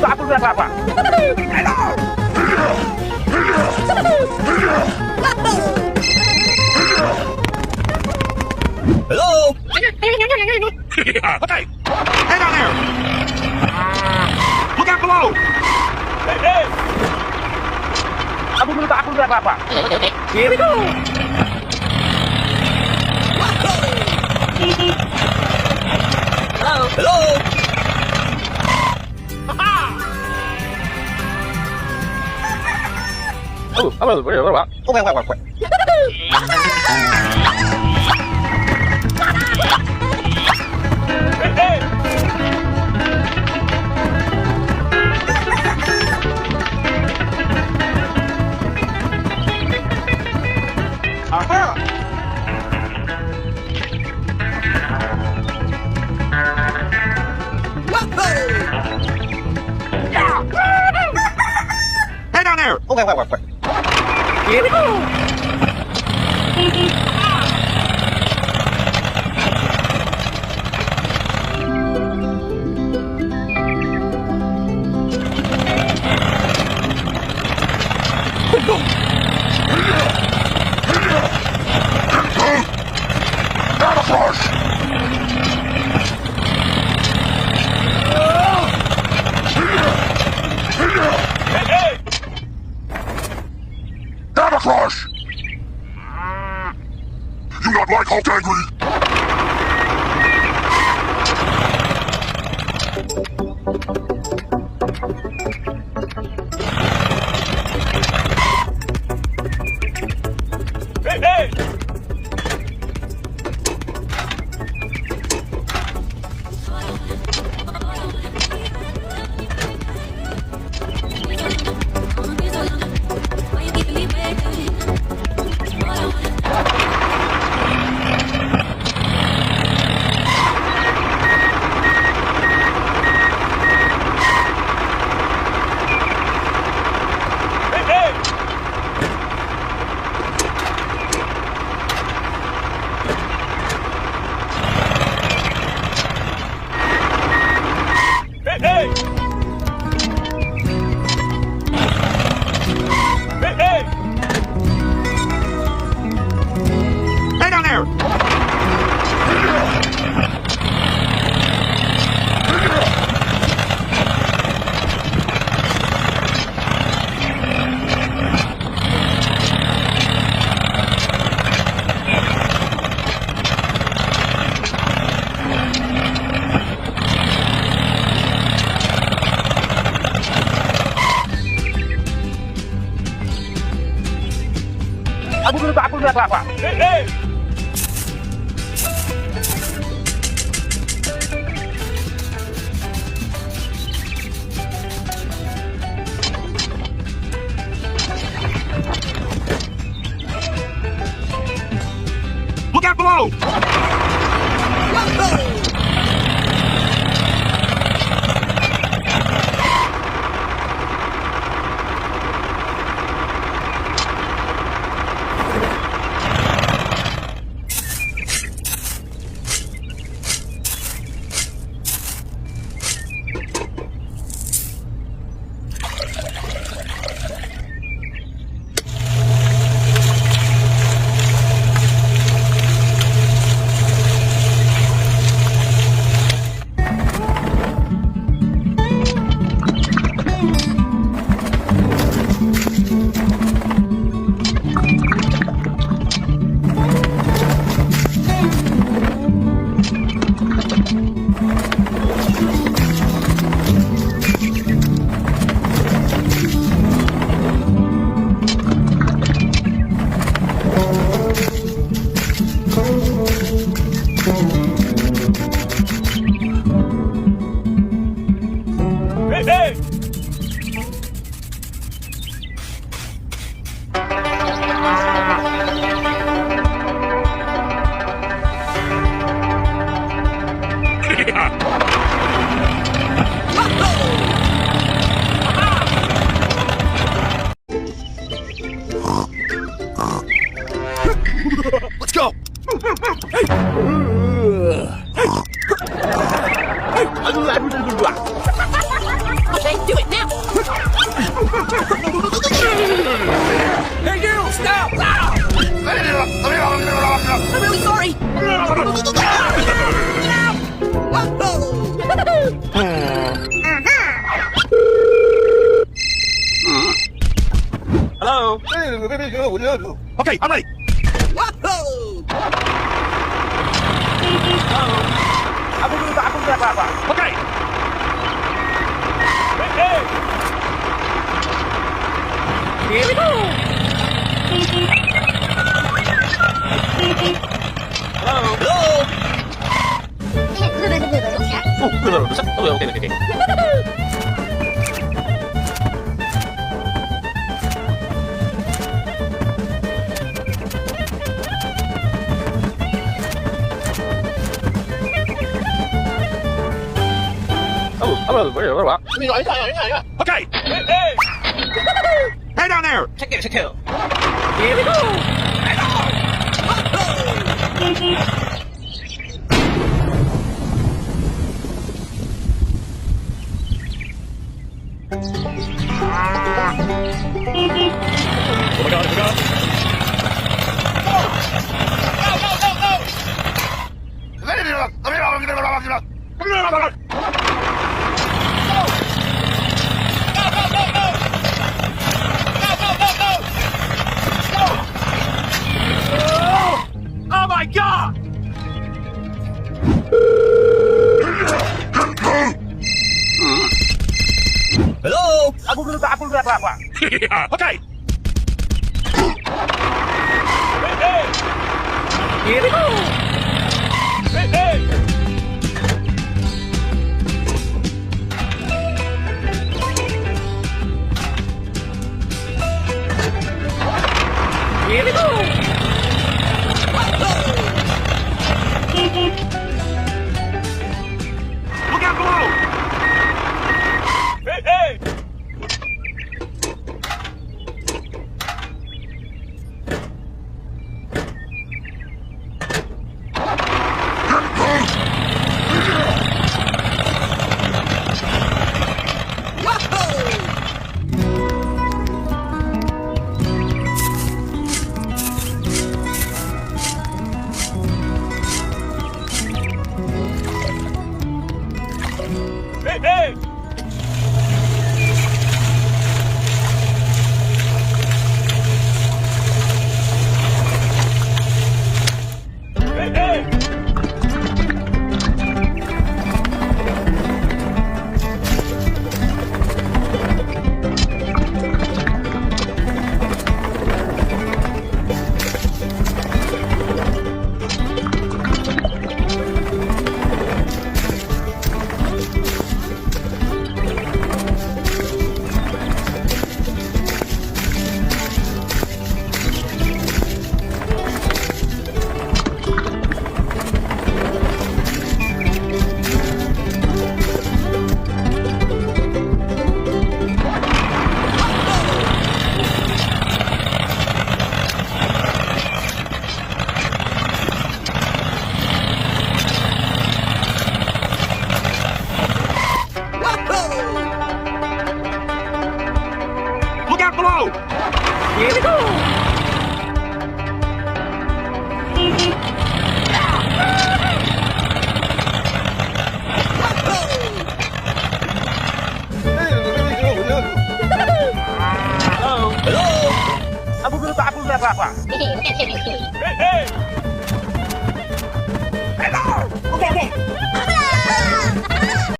Apa berapa? Hello? Okay. Hey down there. Look out below. Hey. Aku berapa? Here we go. Hello? Hello? Wait. Aha! Hey down there! Wait. Here we go! Crush! You not like Hulk Angry? Hey! Hey down there! Aku berapa? Hey! Look out below! Okay, do it now. Hey, you! Stop! Stop! I'm really sorry. Hello? Okay, I'm ready. Aku dulu apa? Okay. Hey! Here we go! Hello? Hello? Oh, okay. Where? Okay! Hey! Hey down there! Check it. Here we go! Oh my god! Oh my god! Hello? Aku dulu apa? Okay. Hey! Here we go. Hey! Here we go. Look out below! Hey! Hey! Look out below! Here we go. Hello? Aku dulu apa? Hey! Hello! Okay.